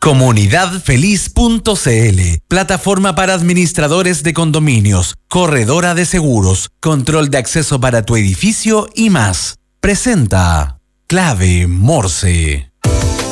Comunidadfeliz.cl, plataforma para administradores de condominios, corredora de seguros, control de acceso para tu edificio y más. Presenta Clave Morse.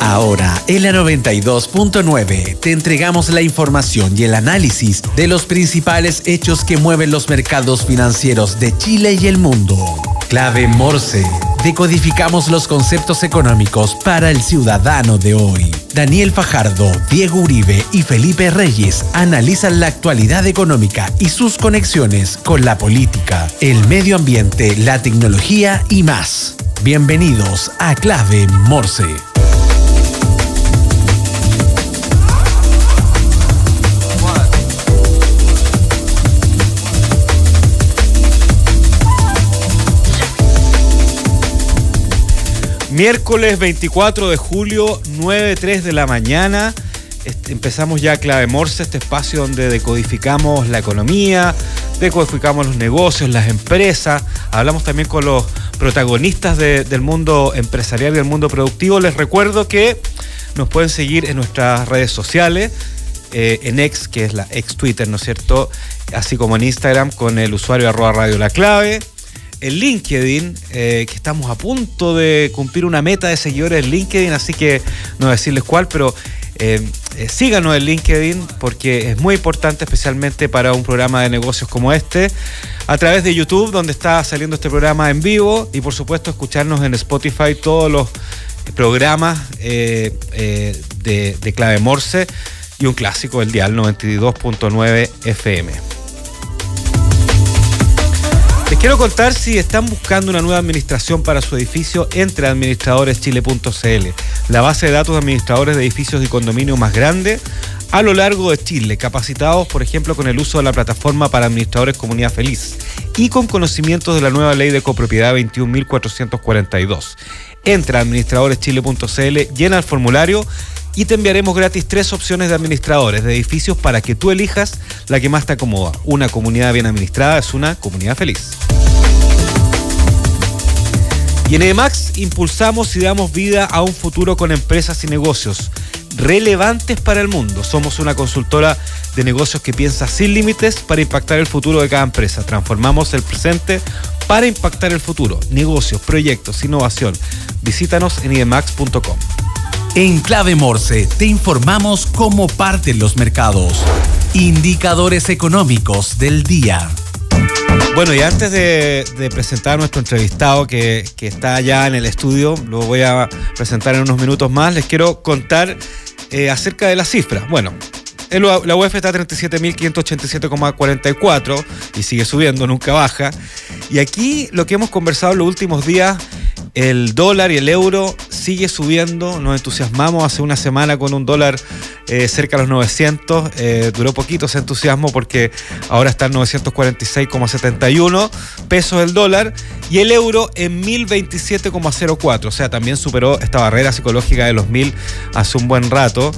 Ahora, en la 92.9, te entregamos la información y el análisis de los principales hechos que mueven los mercados financieros de Chile y el mundo. Clave Morse. Decodificamos los conceptos económicos para el ciudadano de hoy. Daniel Fajardo, Diego Uribe y Felipe Reyes analizan la actualidad económica y sus conexiones con la política, el medio ambiente, la tecnología y más. Bienvenidos a Clave Morse. Miércoles 24 de julio, 9:03 de la mañana. Empezamos ya Clave Morse, este espacio donde decodificamos la economía, decodificamos los negocios, las empresas. Hablamos también con los protagonistas del mundo empresarial y del mundo productivo. Les recuerdo que nos pueden seguir en nuestras redes sociales, en X, que es la ex Twitter, ¿no es cierto? Así como en Instagram con el usuario @Radio La Clave. En LinkedIn, que estamos a punto de cumplir una meta de seguidores en LinkedIn, así que no voy a decirles cuál, pero síganos en LinkedIn porque es muy importante, especialmente para un programa de negocios como este. A través de YouTube, donde está saliendo este programa en vivo, y por supuesto escucharnos en Spotify todos los programas de Clave Morse y un clásico, el dial 92.9 FM. Les quiero contar, si están buscando una nueva administración para su edificio, entre a administradoreschile.cl, la base de datos de administradores de edificios y condominios más grande a lo largo de Chile, capacitados, por ejemplo, con el uso de la plataforma para administradores Comunidad Feliz y con conocimientos de la nueva ley de copropiedad 21.442. Entra a administradoreschile.cl, llena el formulario y te enviaremos gratis 3 opciones de administradores de edificios para que tú elijas la que más te acomoda. Una comunidad bien administrada es una comunidad feliz. Y en EDEMAX impulsamos y damos vida a un futuro con empresas y negocios relevantes para el mundo. Somos una consultora de negocios que piensa sin límites para impactar el futuro de cada empresa. Transformamos el presente para impactar el futuro. Negocios, proyectos, innovación. Visítanos en idemax.com. En Clave Morse te informamos cómo parten los mercados. Indicadores económicos del día. Bueno, y antes de presentar a nuestro entrevistado que está allá en el estudio, lo voy a presentar en unos minutos más, les quiero contar acerca de las cifras. Bueno, la UEF está a 37.587,44 y sigue subiendo, nunca baja. Y aquí lo que hemos conversado en los últimos días, el dólar y el euro sigue subiendo. Nos entusiasmamos hace una semana con un dólar cerca de los 900. Duró poquito ese entusiasmo porque ahora está en 946,71 pesos el dólar. Y el euro en 1027,04. O sea, también superó esta barrera psicológica de los 1000 hace un buen rato.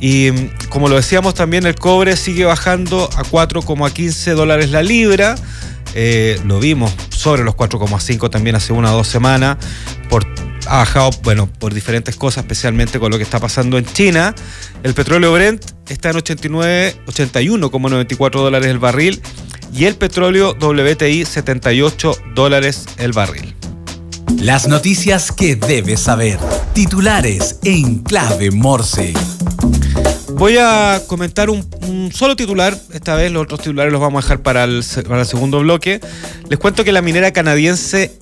Y como lo decíamos también, el cobre sigue bajando a 4,15 dólares la libra. Lo vimos sobre los 4,5 también hace 1 o 2 semanas. Ha bajado, bueno, por diferentes cosas, especialmente con lo que está pasando en China. El petróleo Brent está en 81,94 dólares el barril y el petróleo WTI 78 dólares el barril. Las noticias que debes saber. Titulares en Clave Morse. Voy a comentar un solo titular, esta vez los otros titulares los vamos a dejar para el segundo bloque. Les cuento que la minera canadiense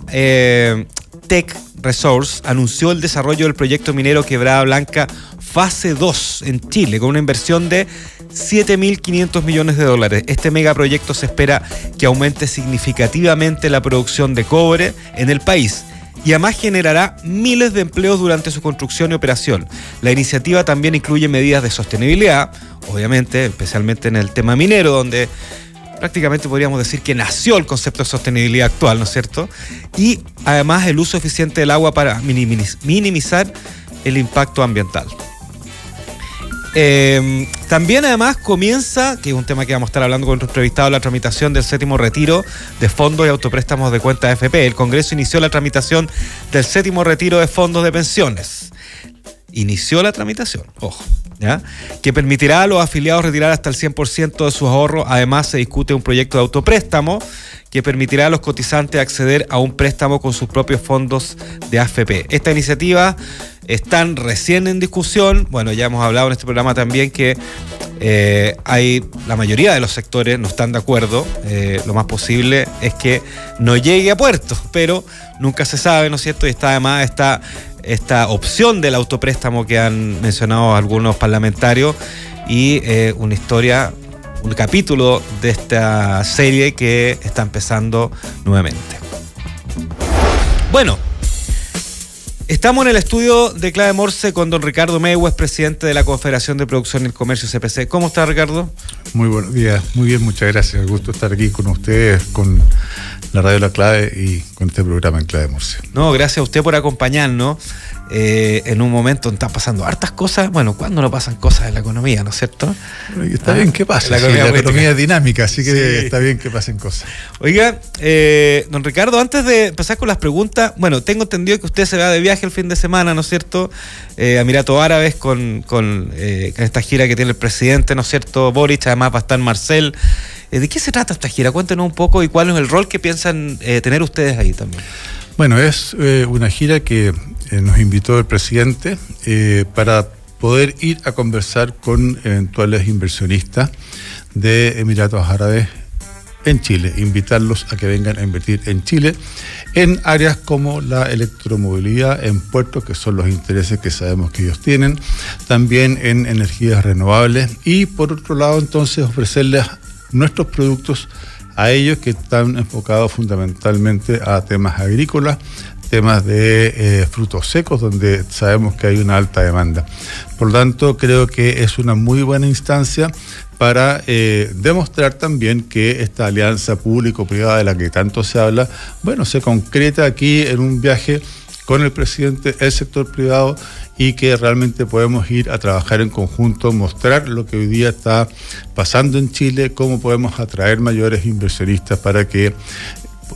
Teck Resources anunció el desarrollo del proyecto minero Quebrada Blanca fase 2 en Chile, con una inversión de 7.500 millones de dólares. Este megaproyecto se espera que aumente significativamente la producción de cobre en el país y además generará miles de empleos durante su construcción y operación. La iniciativa también incluye medidas de sostenibilidad, obviamente, especialmente en el tema minero, donde prácticamente podríamos decir que nació el concepto de sostenibilidad actual, ¿no es cierto? Y además el uso eficiente del agua para minimizar el impacto ambiental. También además comienza, que es un tema que vamos a estar hablando con nuestro entrevistado, la tramitación del 7º retiro de fondos y autopréstamos de cuenta AFP. El Congreso inició la tramitación del 7º retiro de fondos de pensiones. Inició la tramitación, ojo. ¿ya?, que permitirá a los afiliados retirar hasta el 100% de sus ahorros. Además, se discute un proyecto de autopréstamo que permitirá a los cotizantes acceder a un préstamo con sus propios fondos de AFP. Esta iniciativa están recién en discusión. Bueno, ya hemos hablado en este programa también que la mayoría de los sectores no están de acuerdo. Lo más posible es que no llegue a puerto, pero nunca se sabe, ¿no es cierto? Y está además esta opción del autopréstamo que han mencionado algunos parlamentarios y una historia, un capítulo de esta serie que está empezando nuevamente. Bueno, estamos en el estudio de Clave Morse con don Ricardo Meiwes, presidente de la Confederación de Producción y el Comercio, CPC. ¿Cómo está, Ricardo? Muy buenos días, muy bien, muchas gracias. Un gusto estar aquí con ustedes, con la Radio La Clave y con este programa en Clave Morse. No, gracias a usted por acompañarnos en un momento donde están pasando hartas cosas. Bueno, ¿cuándo no pasan cosas en la economía, no es cierto? Bueno, y está bien que pase, la economía es dinámica, así que está bien que pasen cosas. Oiga, don Ricardo, antes de empezar con las preguntas, bueno, tengo entendido que usted se va de viaje el fin de semana, ¿no es cierto? A Emiratos Árabes con esta gira que tiene el presidente, ¿no es cierto? Boric, además va a estar Marcel. ¿De qué se trata esta gira? Cuéntenos un poco y cuál es el rol que piensan tener ustedes ahí también. Bueno, es una gira que nos invitó el presidente para poder ir a conversar con eventuales inversionistas de Emiratos Árabes en Chile, invitarlos a que vengan a invertir en Chile en áreas como la electromovilidad, en puertos, que son los intereses que sabemos que ellos tienen, también en energías renovables y por otro lado entonces ofrecerles nuestros productos a ellos que están enfocados fundamentalmente a temas agrícolas, temas de frutos secos, donde sabemos que hay una alta demanda. Por lo tanto, creo que es una muy buena instancia para demostrar también que esta alianza público-privada de la que tanto se habla, bueno, se concreta aquí en un viaje con el presidente, el sector privado, y que realmente podemos ir a trabajar en conjunto, mostrar lo que hoy día está pasando en Chile, cómo podemos atraer mayores inversionistas para que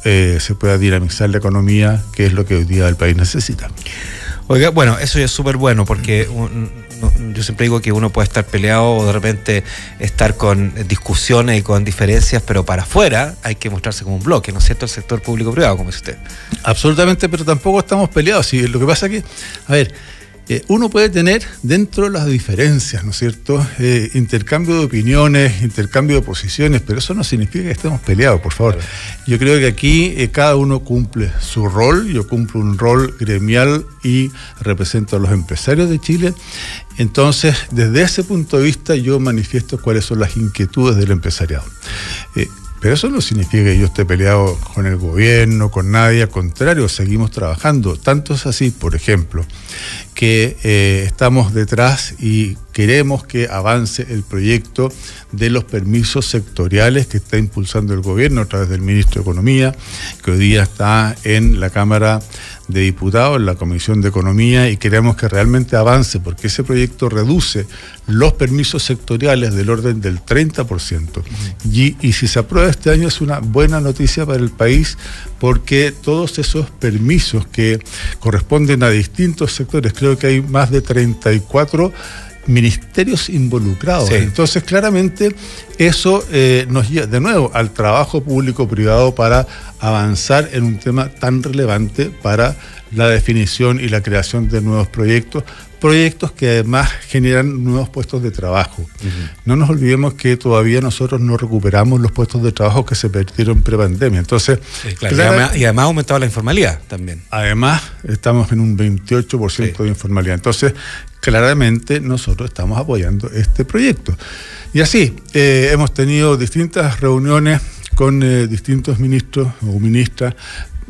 se pueda dinamizar la economía, que es lo que hoy día el país necesita. Oiga, bueno, eso ya es súper bueno porque yo siempre digo que uno puede estar peleado o de repente estar con discusiones y con diferencias, pero para afuera hay que mostrarse como un bloque, ¿no es cierto? El sector público-privado, como dice usted. Absolutamente, pero tampoco estamos peleados. Sí, lo que pasa es que, a ver, uno puede tener dentro de las diferencias, ¿no es cierto? Intercambio de opiniones, intercambio de posiciones, pero eso no significa que estemos peleados, por favor. Yo creo que aquí cada uno cumple su rol. Yo cumplo un rol gremial y represento a los empresarios de Chile. Entonces, desde ese punto de vista, yo manifiesto cuáles son las inquietudes del empresariado. Pero eso no significa que yo esté peleado con el gobierno, con nadie, al contrario, seguimos trabajando. Tanto es así, por ejemplo, que estamos detrás y queremos que avance el proyecto de los permisos sectoriales que está impulsando el gobierno a través del ministro de Economía, que hoy día está en la Cámara de Diputados, en la Comisión de Economía, y queremos que realmente avance, porque ese proyecto reduce los permisos sectoriales del orden del 30%. Y si se aprueba este año es una buena noticia para el país, porque todos esos permisos que corresponden a distintos sectores, creo que hay más de 34 ministerios involucrados. Sí. Entonces, claramente, eso nos lleva de nuevo al trabajo público-privado para avanzar en un tema tan relevante para la definición y la creación de nuevos proyectos que además generan nuevos puestos de trabajo. No nos olvidemos que todavía nosotros no recuperamos los puestos de trabajo que se perdieron pre-pandemia. Entonces, sí, claro, y además ha aumentado la informalidad también. Además, estamos en un 28% de informalidad. Entonces, claramente nosotros estamos apoyando este proyecto. Y así, hemos tenido distintas reuniones con distintos ministros o ministras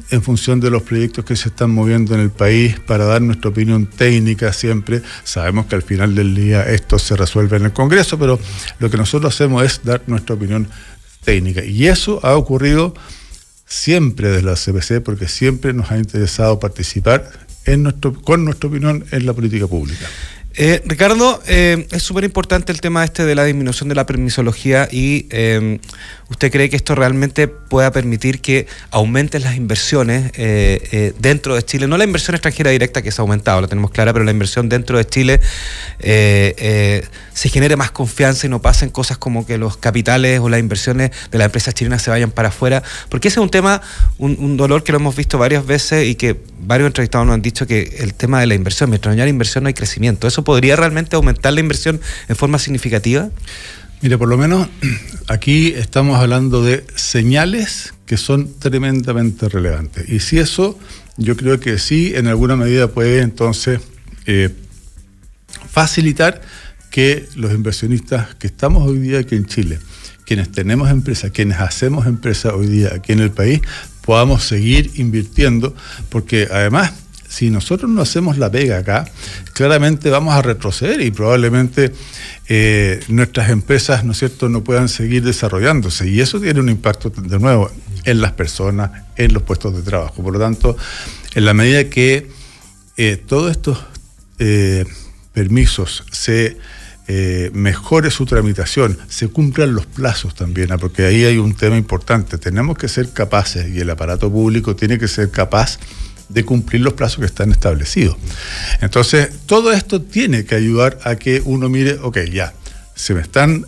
en función de los proyectos que se están moviendo en el país para dar nuestra opinión técnica siempre. Sabemos que al final del día esto se resuelve en el Congreso, pero lo que nosotros hacemos es dar nuestra opinión técnica. Y eso ha ocurrido siempre desde la CPC, porque siempre nos ha interesado participar con nuestra opinión en la política pública. Ricardo, es súper importante el tema de la disminución de la permisología y ¿usted cree que esto realmente pueda permitir que aumenten las inversiones dentro de Chile? No la inversión extranjera directa, que se ha aumentado, la tenemos clara, pero la inversión dentro de Chile se genere más confianza y no pasen cosas como que los capitales o las inversiones de las empresas chilenas se vayan para afuera, porque ese es un tema, un dolor que lo hemos visto varias veces y que varios entrevistados nos han dicho que el tema de la inversión, mientras no haya inversión no hay crecimiento. ¿Eso podría realmente aumentar la inversión en forma significativa? Mire, por lo menos aquí estamos hablando de señales que son tremendamente relevantes. Y si eso, yo creo que sí, en alguna medida puede entonces facilitar que los inversionistas que estamos hoy día aquí en Chile, quienes tenemos empresas, quienes hacemos empresas hoy día aquí en el país, podamos seguir invirtiendo, porque además, si nosotros no hacemos la pega acá, claramente vamos a retroceder y probablemente nuestras empresas, ¿no es cierto?, no puedan seguir desarrollándose. Y eso tiene un impacto, de nuevo, en las personas, en los puestos de trabajo. Por lo tanto, en la medida que todos estos permisos se mejore su tramitación, se cumplan los plazos también, porque ahí hay un tema importante. Tenemos que ser capaces, y el aparato público tiene que ser capaz de cumplir los plazos que están establecidos. Entonces, todo esto tiene que ayudar a que uno mire, ok, ya, se me están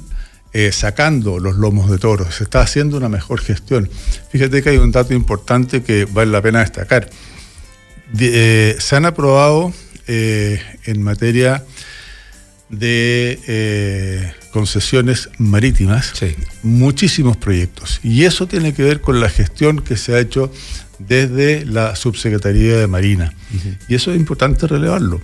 sacando los lomos de toro, se está haciendo una mejor gestión. Fíjate que hay un dato importante que vale la pena destacar. Se han aprobado en materia de concesiones marítimas, sí, muchísimos proyectos. Y eso tiene que ver con la gestión que se ha hecho desde la Subsecretaría de Marina. Uh-huh. Y eso es importante relevarlo.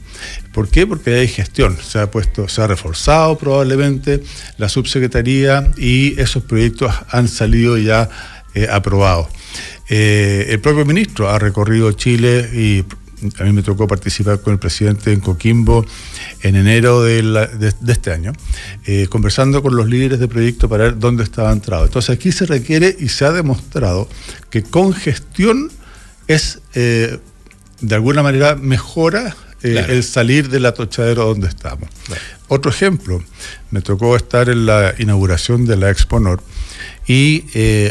¿Por qué? Porque hay gestión. Se ha reforzado probablemente la Subsecretaría y esos proyectos han salido ya aprobados. El propio ministro ha recorrido Chile y a mí me tocó participar con el presidente en Coquimbo en enero de este año, conversando con los líderes de proyecto para ver dónde estaba entrado. Entonces aquí se requiere y se ha demostrado que con gestión es, de alguna manera, mejora claro, el salir del atolladero donde estamos. Claro. Otro ejemplo, me tocó estar en la inauguración de la Expo Nord y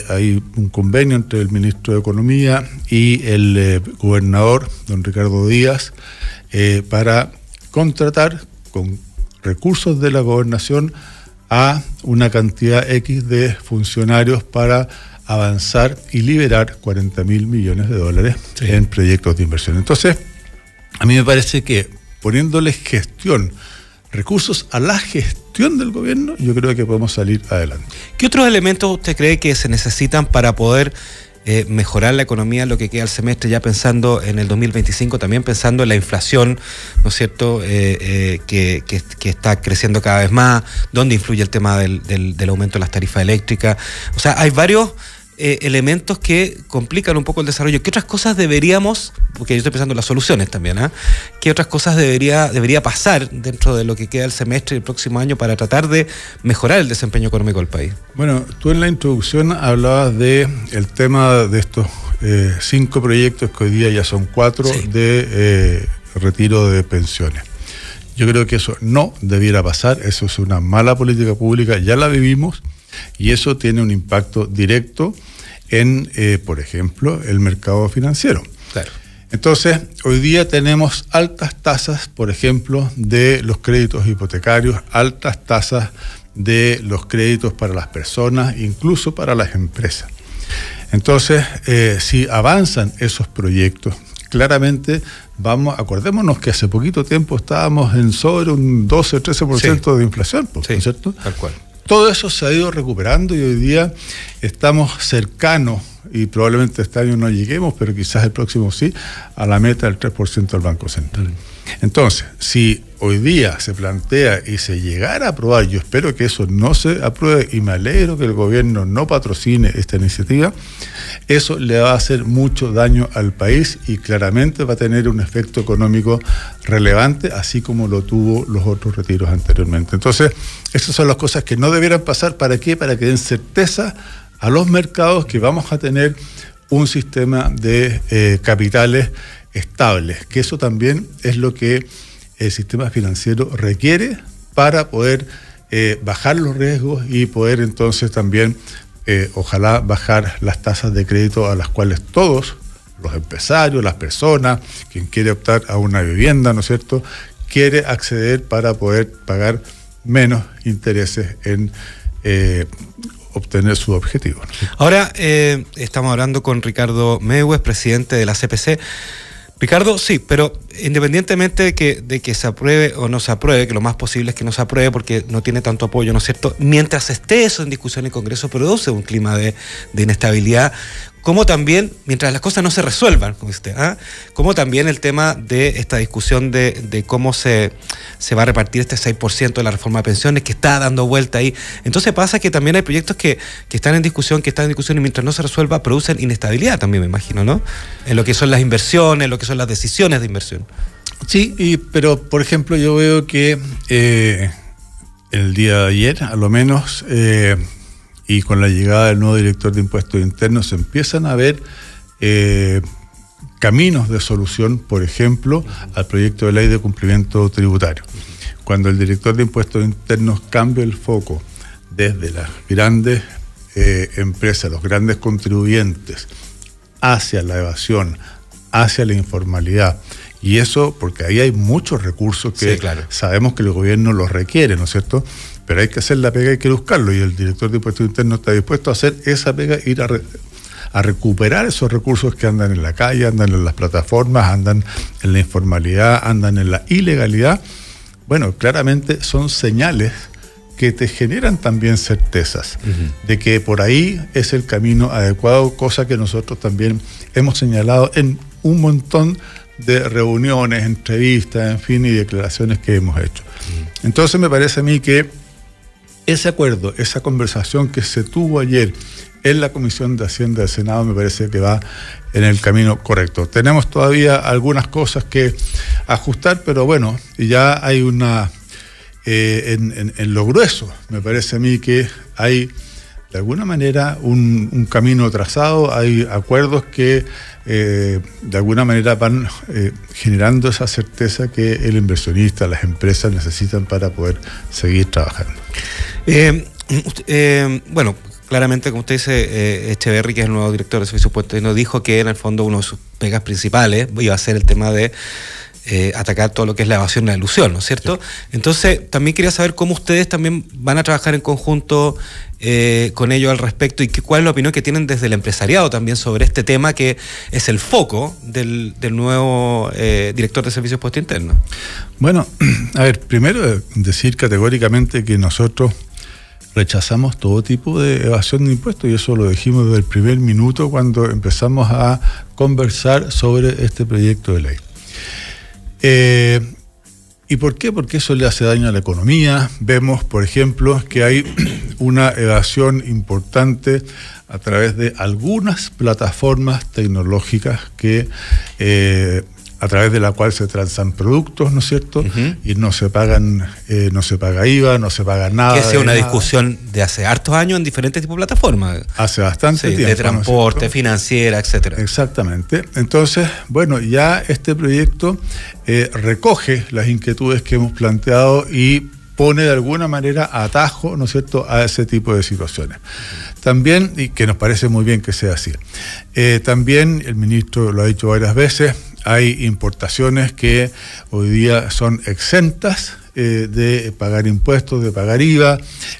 hay un convenio entre el ministro de Economía y el gobernador, don Ricardo Díaz, para contratar con recursos de la gobernación a una cantidad X de funcionarios para avanzar y liberar 40.000 millones de dólares sí, en proyectos de inversión. Entonces, a mí me parece que poniéndole gestión, recursos a la gestión del gobierno, yo creo que podemos salir adelante. ¿Qué otros elementos usted cree que se necesitan para poder mejorar la economía en lo que queda el semestre, ya pensando en el 2025, también pensando en la inflación, ¿no es cierto?, que está creciendo cada vez más, dónde influye el tema del aumento de las tarifas eléctricas? O sea, hay varios elementos que complican un poco el desarrollo. ¿Qué otras cosas deberíamos, porque yo estoy pensando en las soluciones también, qué otras cosas debería pasar dentro de lo que queda el semestre y el próximo año para tratar de mejorar el desempeño económico del país? Bueno, tú en la introducción hablabas de el tema de estos 5 proyectos que hoy día ya son 4 sí, de retiro de pensiones. Yo creo que eso no debiera pasar, eso es una mala política pública, ya la vivimos y eso tiene un impacto directo en, por ejemplo, el mercado financiero. Claro. Entonces, hoy día tenemos altas tasas, por ejemplo, de los créditos hipotecarios, altas tasas de los créditos para las personas, incluso para las empresas. Entonces, si avanzan esos proyectos, claramente acordémonos que hace poquito tiempo estábamos en sobre un 12-13% sí, de inflación, ¿no es cierto? Tal cual. Todo eso se ha ido recuperando y hoy día estamos cercanos, y probablemente este año no lleguemos, pero quizás el próximo sí, a la meta del 3% del Banco Central. Entonces, si hoy día se plantea y se llegara a aprobar, yo espero que eso no se apruebe y me alegro que el gobierno no patrocine esta iniciativa, eso le va a hacer mucho daño al país y claramente va a tener un efecto económico relevante, así como lo tuvo los otros retiros anteriormente. Entonces, esas son las cosas que no debieran pasar. ¿Para qué? Para que den certeza a los mercados que vamos a tener un sistema de capitales estables, que eso también es lo que el sistema financiero requiere para poder bajar los riesgos y poder entonces también, ojalá, bajar las tasas de crédito a las cuales todos, los empresarios, las personas, quien quiere optar a una vivienda, ¿no es cierto?, quiere acceder para poder pagar menos intereses en obtener su objetivo, ¿no? Ahora estamos hablando con Ricardo Mewes, presidente de la CPC. Ricardo, sí, pero independientemente de que se apruebe o no se apruebe, que lo más posible es que no se apruebe porque no tiene tanto apoyo, ¿no es cierto? Mientras esté eso en discusión en Congreso, produce un clima de inestabilidad, como también, mientras las cosas no se resuelvan, como usted, como también el tema de esta discusión de cómo se va a repartir este 6% de la reforma de pensiones que está dando vuelta ahí. Entonces pasa que también hay proyectos que están en discusión, y mientras no se resuelva producen inestabilidad también, me imagino, ¿no? En lo que son las inversiones, en lo que son las decisiones de inversión. Sí, pero por ejemplo yo veo que el día de ayer, a lo menos, y con la llegada del nuevo director de Impuestos Internos se empiezan a ver caminos de solución, por ejemplo, al proyecto de ley de cumplimiento tributario. Cuando el director de Impuestos Internos cambia el foco desde las grandes empresas, los grandes contribuyentes, hacia la evasión, hacia la informalidad, y eso porque ahí hay muchos recursos que sí, claro, sabemos que el gobierno los requiere, ¿no es cierto?, pero hay que hacer la pega, hay que buscarlo, y el director de Impuestos Internos está dispuesto a hacer esa pega, ir a recuperar esos recursos que andan en la calle, andan en las plataformas, andan en la informalidad, andan en la ilegalidad. Bueno, claramente son señales que te generan también certezas de que por ahí es el camino adecuado, cosa que nosotros también hemos señalado en un montón de reuniones, entrevistas, en fin, y declaraciones que hemos hecho. Entonces me parece a mí que ese acuerdo, esa conversación que se tuvo ayer en la Comisión de Hacienda del Senado me parece que va en el camino correcto. Tenemos todavía algunas cosas que ajustar, pero bueno, ya hay una... en lo grueso, me parece a mí que hay de alguna manera un camino trazado, hay acuerdos que de alguna manera van generando esa certeza que el inversionista, las empresas necesitan para poder seguir trabajando. Bueno, claramente, como usted dice, Echeverry, que es el nuevo director de Servicios Puertos, nos dijo que en el fondo uno de sus pegas principales iba a ser el tema de atacar todo lo que es la evasión y la elusión, ¿no es cierto? Sí. Entonces, también quería saber cómo ustedes también van a trabajar en conjunto con ellos al respecto y cuál es la opinión que tienen desde el empresariado también sobre este tema que es el foco del nuevo director de Servicios Puestos Internos. Bueno, a ver, primero decir categóricamente que nosotros rechazamos todo tipo de evasión de impuestos y eso lo dijimos desde el primer minuto cuando empezamos a conversar sobre este proyecto de ley. ¿Y por qué? Porque eso le hace daño a la economía. Vemos, por ejemplo, que hay una evasión importante a través de algunas plataformas tecnológicas que a través de la cual se transan productos, ¿no es cierto? Y no se pagan, no se paga IVA, no se paga nada. Que sea una discusión de hace hartos años en diferentes tipos de plataformas. Hace bastante tiempo. De transporte, ¿no? Financiera, etcétera. Exactamente. Entonces, bueno, ya este proyecto recoge las inquietudes que hemos planteado y pone de alguna manera atajo, ¿no es cierto?, a ese tipo de situaciones. También, y que nos parece muy bien que sea así, también el ministro lo ha dicho varias veces, hay importaciones que hoy día son exentas de pagar impuestos, de pagar IVA,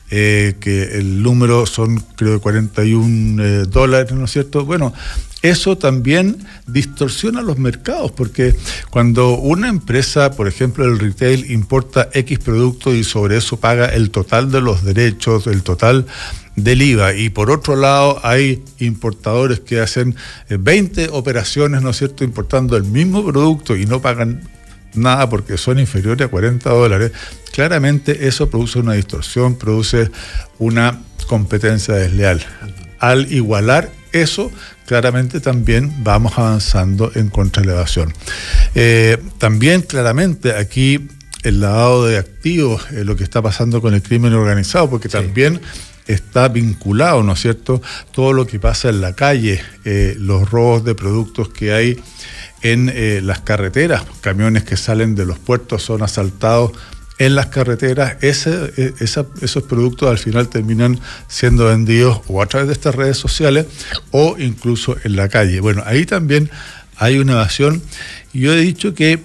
que el número son creo de $41, ¿no es cierto? Bueno, eso también distorsiona los mercados, porque cuando una empresa, por ejemplo el retail, importa X productos y sobre eso paga el total de los derechos, el total del IVA, y por otro lado hay importadores que hacen 20 operaciones, ¿no es cierto?, importando el mismo producto y no pagan nada porque son inferiores a $40, claramente eso produce una distorsión, produce una competencia desleal. Al igualar eso, claramente también vamos avanzando en contra de la evasión. También claramente aquí el lavado de activos, lo que está pasando con el crimen organizado, porque también está vinculado, ¿no es cierto?, todo lo que pasa en la calle, los robos de productos que hay en las carreteras, camiones que salen de los puertos son asaltados en las carreteras. Esos productos al final terminan siendo vendidos o a través de estas redes sociales o incluso en la calle. Bueno, ahí también hay una evasión. Yo he dicho que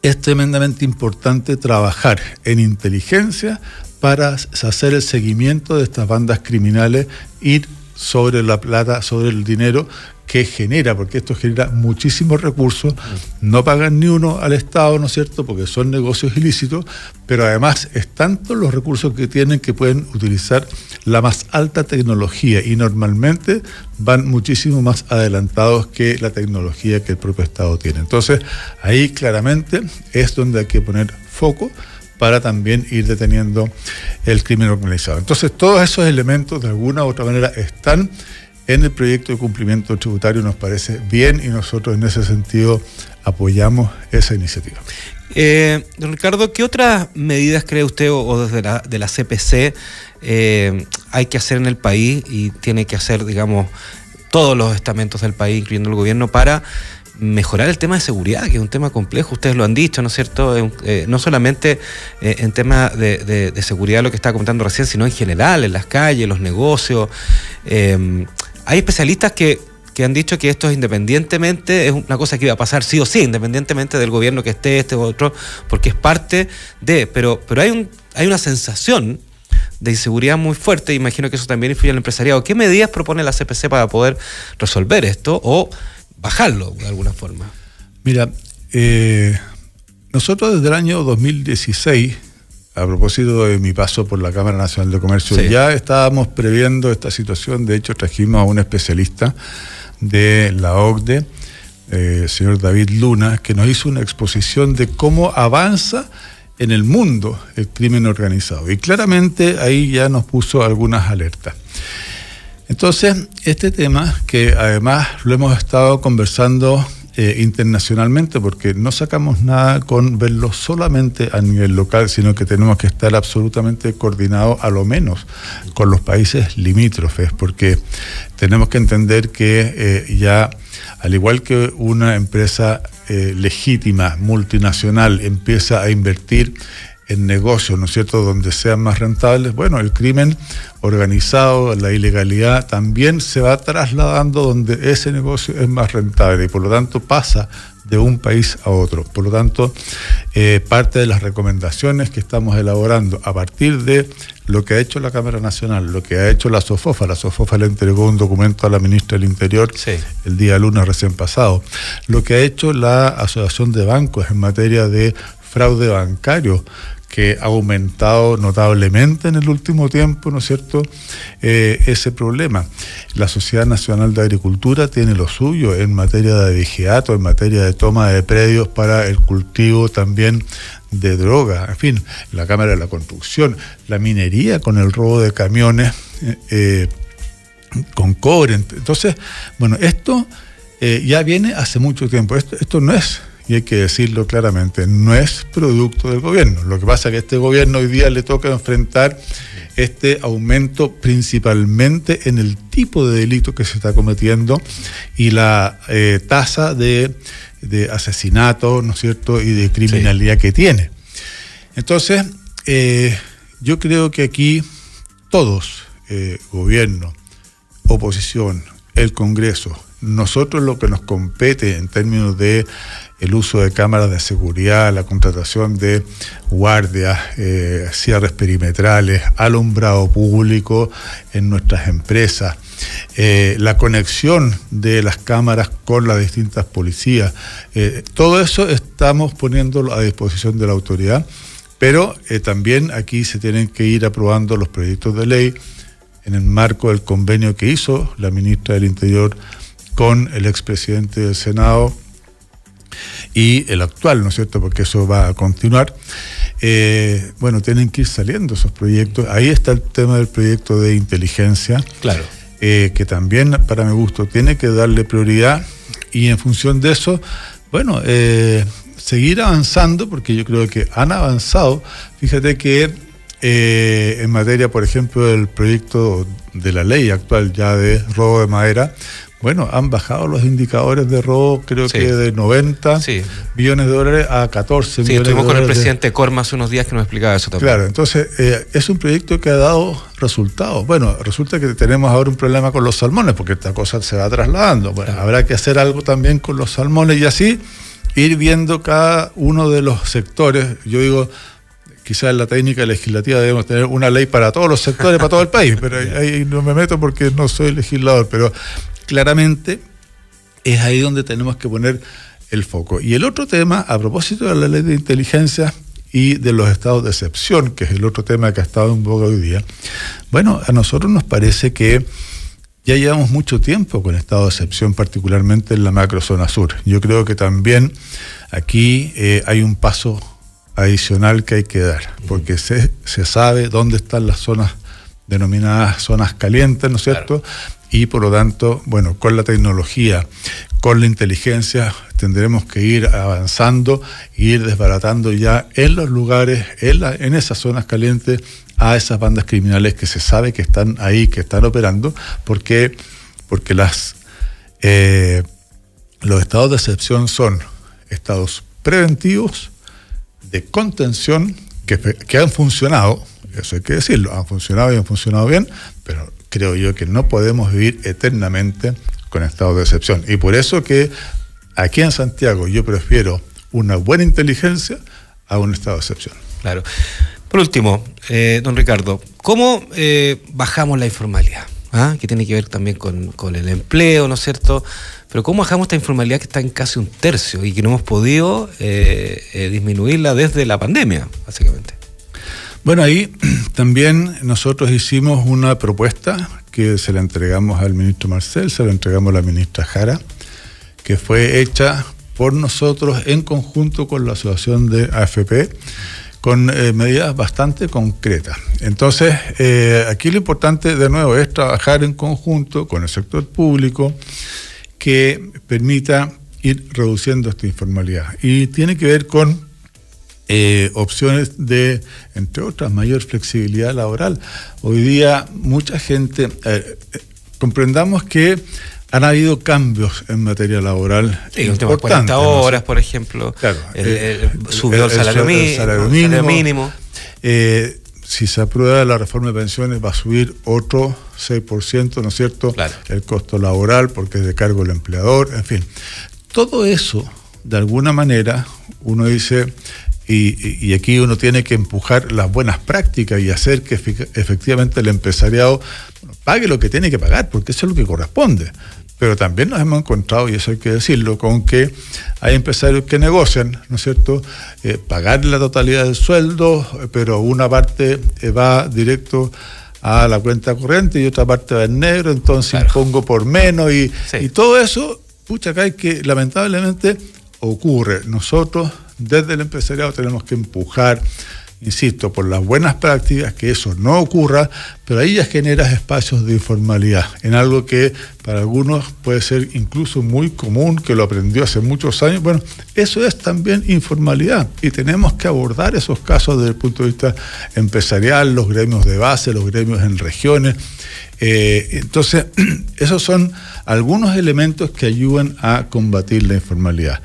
es tremendamente importante trabajar en inteligencia para hacer el seguimiento de estas bandas criminales, ir sobre la plata, sobre el dinero que genera, porque esto genera muchísimos recursos, no pagan ni uno al Estado, ¿no es cierto?, porque son negocios ilícitos, pero además es tanto los recursos que tienen que pueden utilizar la más alta tecnología y normalmente van muchísimo más adelantados que la tecnología que el propio Estado tiene. Entonces, ahí claramente es donde hay que poner foco para también ir deteniendo el crimen organizado. Entonces, todos esos elementos de alguna u otra manera están en el proyecto de cumplimiento tributario, nos parece bien y nosotros en ese sentido apoyamos esa iniciativa. Don Ricardo, ¿qué otras medidas cree usted o desde de la CPC hay que hacer en el país y tiene que hacer, digamos, todos los estamentos del país, incluyendo el gobierno, para mejorar el tema de seguridad, que es un tema complejo? Ustedes lo han dicho, ¿no es cierto? No solamente en temas de seguridad, lo que estaba comentando recién, sino en general, en las calles, los negocios. Hay especialistas que han dicho que esto es independientemente, es una cosa que iba a pasar sí o sí, independientemente del gobierno que esté, este u otro, porque es parte de... Pero hay una sensación de inseguridad muy fuerte, imagino que eso también influye en el empresariado. ¿Qué medidas propone la CPC para poder resolver esto o bajarlo de alguna forma? Mira, nosotros desde el año 2016, a propósito de mi paso por la Cámara Nacional de Comercio, sí, ya estábamos previendo esta situación. De hecho, trajimos a un especialista de la OCDE, señor David Luna, que nos hizo una exposición de cómo avanza en el mundo el crimen organizado. Y claramente ahí ya nos puso algunas alertas. Entonces, este tema, que además lo hemos estado conversando internacionalmente, porque no sacamos nada con verlo solamente a nivel local, sino que tenemos que estar absolutamente coordinados, a lo menos con los países limítrofes, porque tenemos que entender que ya, al igual que una empresa legítima, multinacional, empieza a invertir en negocios, ¿no es cierto?, donde sean más rentables, bueno, el crimen organizado, la ilegalidad también se va trasladando donde ese negocio es más rentable y por lo tanto pasa de un país a otro. Por lo tanto, parte de las recomendaciones que estamos elaborando a partir de lo que ha hecho la Cámara Nacional, lo que ha hecho la SOFOFA le entregó un documento a la ministra del Interior, sí, el día lunes recién pasado, lo que ha hecho la Asociación de Bancos en materia de fraude bancario, que ha aumentado notablemente en el último tiempo, ¿no es cierto?, ese problema. La Sociedad Nacional de Agricultura tiene lo suyo en materia de vigiato, en materia de toma de predios para el cultivo también de droga. En fin, la Cámara de la Construcción, la minería con el robo de camiones con cobre. Entonces, bueno, esto ya viene hace mucho tiempo. Esto no es... Y hay que decirlo claramente, no es producto del gobierno. Lo que pasa es que a este gobierno hoy día le toca enfrentar este aumento principalmente en el tipo de delito que se está cometiendo y la tasa de asesinato, ¿no es cierto?, y de criminalidad, sí, que tiene. Entonces, yo creo que aquí todos, gobierno, oposición, el Congreso, nosotros lo que nos compete en términos de el uso de cámaras de seguridad, la contratación de guardias, cierres perimetrales, alumbrado público en nuestras empresas, la conexión de las cámaras con las distintas policías, todo eso estamos poniéndolo a disposición de la autoridad, pero también aquí se tienen que ir aprobando los proyectos de ley en el marco del convenio que hizo la ministra del Interior con el expresidente del Senado y el actual, ¿no es cierto?, porque eso va a continuar. Bueno, tienen que ir saliendo esos proyectos. Ahí está el tema del proyecto de inteligencia, claro, que también, para mi gusto, tiene que darle prioridad y en función de eso, bueno, seguir avanzando, porque yo creo que han avanzado. Fíjate que en materia, por ejemplo, del proyecto de la ley actual ya de robo de madera, bueno, han bajado los indicadores de robo, creo Sí. que de 90 Sí. billones de dólares a 14 Sí, millones de estuvimos con el dólares. presidente Corma hace unos días que nos explicaba eso también. Claro, entonces es un proyecto que ha dado resultados. Bueno, resulta que tenemos ahora un problema con los salmones, porque esta cosa se va trasladando. Bueno, Claro. habrá que hacer algo también con los salmones y así ir viendo cada uno de los sectores. Yo digo, quizás en la técnica legislativa debemos tener una ley para todos los sectores, para todo el país, pero ahí no me meto porque no soy legislador, pero claramente es ahí donde tenemos que poner el foco. Y el otro tema, a propósito de la ley de inteligencia y de los estados de excepción, que es el otro tema que ha estado en boga hoy día, bueno, a nosotros nos parece que ya llevamos mucho tiempo con estado de excepción, particularmente en la macrozona sur. Yo creo que también aquí hay un paso adicional que hay que dar, porque se sabe dónde están las zonas denominadas zonas calientes, ¿no es cierto? Claro. Y por lo tanto, bueno, con la tecnología, con la inteligencia, tendremos que ir avanzando e ir desbaratando ya en los lugares, en esas zonas calientes, a esas bandas criminales que se sabe que están ahí, que están operando, porque los estados de excepción son estados preventivos, de contención, que han funcionado, eso hay que decirlo, han funcionado y han funcionado bien, pero creo yo que no podemos vivir eternamente con estados de excepción. Y por eso que aquí en Santiago yo prefiero una buena inteligencia a un estado de excepción. Claro. Por último, don Ricardo, ¿cómo bajamos la informalidad? ¿Ah? Que tiene que ver también con el empleo, ¿no es cierto? Pero ¿cómo bajamos esta informalidad que está en casi 1/3 y que no hemos podido disminuirla desde la pandemia, básicamente? Bueno, ahí también nosotros hicimos una propuesta que se la entregamos al ministro Marcel, se la entregamos a la ministra Jara, que fue hecha por nosotros en conjunto con la asociación de AFP, con medidas bastante concretas. Entonces, aquí lo importante de nuevo es trabajar en conjunto con el sector público que permita ir reduciendo esta informalidad. Y tiene que ver con opciones de, entre otras, mayor flexibilidad laboral. Hoy día mucha gente, comprendamos que han habido cambios en materia laboral. Sí, el tema de 40 horas, ¿no? Por ejemplo. Claro, subió el salario mínimo. Si se aprueba la reforma de pensiones va a subir otro 6%, ¿no es cierto? Claro. El costo laboral, porque es de cargo del empleador, en fin. Todo eso, de alguna manera, uno dice, y aquí uno tiene que empujar las buenas prácticas y hacer que efectivamente el empresariado pague lo que tiene que pagar, porque eso es lo que corresponde. Pero también nos hemos encontrado, y eso hay que decirlo, con que hay empresarios que negocian, ¿no es cierto?, pagar la totalidad del sueldo, pero una parte va directo a la cuenta corriente y otra parte va en negro, entonces claro, pongo por menos y todo eso, pucha, acá hay que, lamentablemente, ocurre. Nosotros, desde el empresariado, tenemos que empujar, insisto, por las buenas prácticas, que eso no ocurra, pero ahí ya generas espacios de informalidad, en algo que para algunos puede ser incluso muy común, que lo aprendió hace muchos años. Bueno, eso es también informalidad y tenemos que abordar esos casos desde el punto de vista empresarial, los gremios de base, los gremios en regiones. Entonces, esos son algunos elementos que ayudan a combatir la informalidad.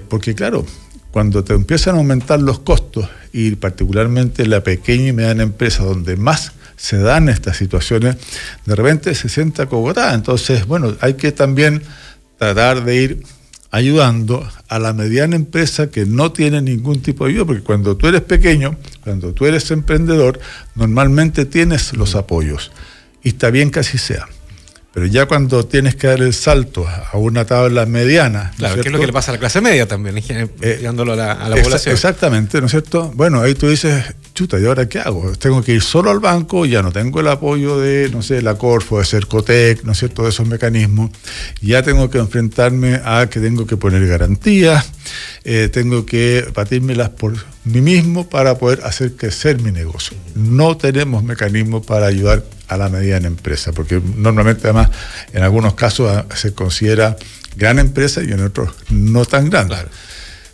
Porque claro, cuando te empiezan a aumentar los costos, y particularmente la pequeña y mediana empresa, donde más se dan estas situaciones, de repente se siente acogotada. Entonces, bueno, hay que también tratar de ir ayudando a la mediana empresa que no tiene ningún tipo de ayuda, porque cuando tú eres pequeño, cuando tú eres emprendedor, normalmente tienes los apoyos, y está bien que así sea. Pero ya cuando tienes que dar el salto a una tabla mediana... Claro, ¿no es que es lo que le pasa a la clase media también, llevándolo a la población? Exactamente, ¿no es cierto? Bueno, ahí tú dices, chuta, ¿y ahora qué hago? Tengo que ir solo al banco, ya no tengo el apoyo de, no sé, la Corfo, de Cercotec, ¿no es cierto?, de esos mecanismos. Ya tengo que enfrentarme a que tengo que poner garantías, tengo que batírmelas por mí mismo para poder hacer crecer mi negocio. No tenemos mecanismos para ayudar a la mediana empresa, porque normalmente además en algunos casos se considera gran empresa y en otros no tan grande. Claro.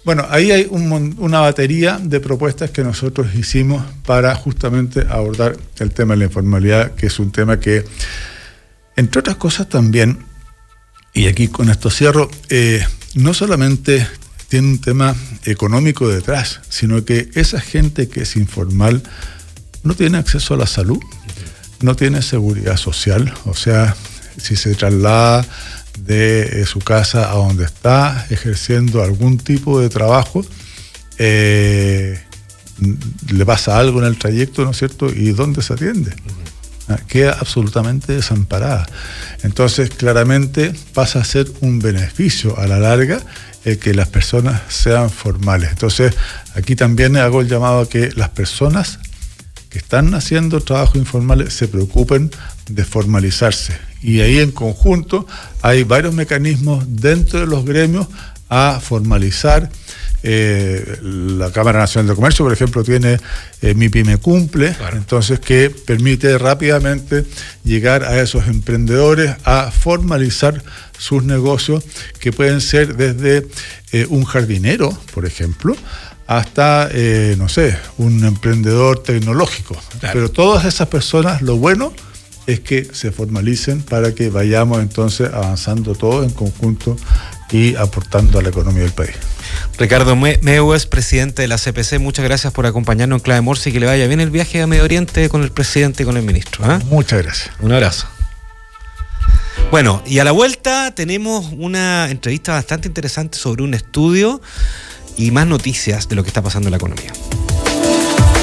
Bueno, ahí hay una batería de propuestas que nosotros hicimos para justamente abordar el tema de la informalidad, que es un tema que, entre otras cosas también, y aquí con esto cierro, no solamente tiene un tema económico detrás, sino que esa gente que es informal no tiene acceso a la salud, no tiene seguridad social, o sea, si se traslada de su casa a donde está ejerciendo algún tipo de trabajo, le pasa algo en el trayecto, ¿no es cierto? ¿Y dónde se atiende? Queda absolutamente desamparada. Entonces, claramente pasa a ser un beneficio a la larga que las personas sean formales. Entonces, aquí también hago el llamado a que las personas que están haciendo trabajo informales se preocupen de formalizarse. Y ahí en conjunto hay varios mecanismos dentro de los gremios a formalizar. La Cámara Nacional de Comercio, por ejemplo, tiene Mi Pyme Cumple, claro. Entonces que permite rápidamente llegar a esos emprendedores a formalizar sus negocios, que pueden ser desde un jardinero, por ejemplo, hasta, no sé, un emprendedor tecnológico. Claro. Pero todas esas personas, lo bueno es que se formalicen para que vayamos entonces avanzando todos en conjunto y aportando a la economía del país. Ricardo Meues, presidente de la CPC, muchas gracias por acompañarnos en Clave Morse y que le vaya bien el viaje a Medio Oriente con el presidente y con el ministro. Muchas gracias. Un abrazo. Bueno, y a la vuelta tenemos una entrevista bastante interesante sobre un estudio y más noticias de lo que está pasando en la economía.